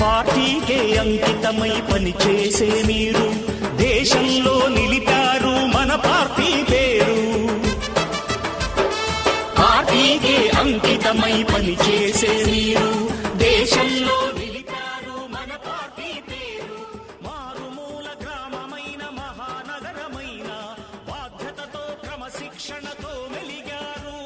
పార్టీకే అంకితమై పనిచేసే మీరు దేశంలో నిలిపారు మన పార్టీ పేరు. పార్టీకే అంకితమై పనిచేసే మీరు దేశంలో నిలిపారు మన పార్టీ పేరు. మారుమూల గ్రామమైన మహానగరమైన బాధ్యతతో క్రమశిక్షణతో మెలిగారు.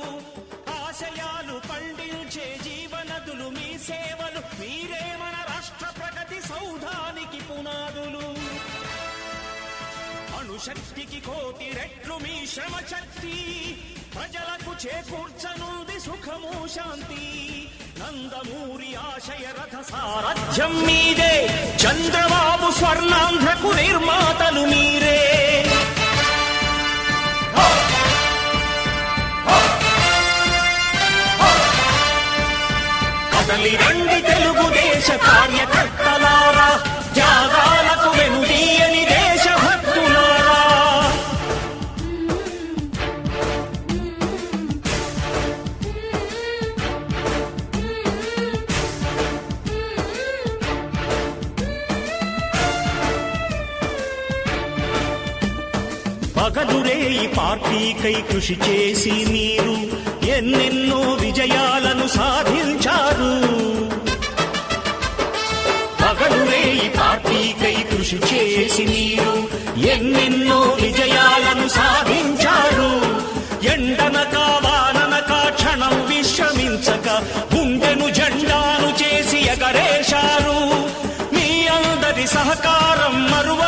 ఆశయాలు పండించే జీవనదులు మీ సేవలు, మీరే మన రాష్ట్ర ప్రగతి సౌధానికి పునాదులు. అణుశక్తికి కోటి రెట్లు మీ శ్రమ శక్తి, ప్రజలకు చేకూర్చనుంది సుఖము శాంతి. నందమూరి ఆశయ రథ సారథ్యం మీదే, చంద్రబాబు స్వర్ణాంధ్రకు నిర్మాతలు మీరే. కదలి రండి తెలుగుదేశ కార్యకర్తలారా, త్యాగాలకు వెనుదీయని దేశభక్తులారా. పగలురే ఈ పార్టీకై కృషి చేసి మీరు ఎన్నెన్నో విజయాలను సాధించారు. పగలురే ఈ పార్టీకై కృషి చేసి మీరు ఎన్నెన్నో విజయాలను సాధించారు. ఎండనక వాననక క్షణం విశ్రమించక గుండెను జెండాను చేసి ఎగరేశారు. మీ అందరి సహకారం మరువ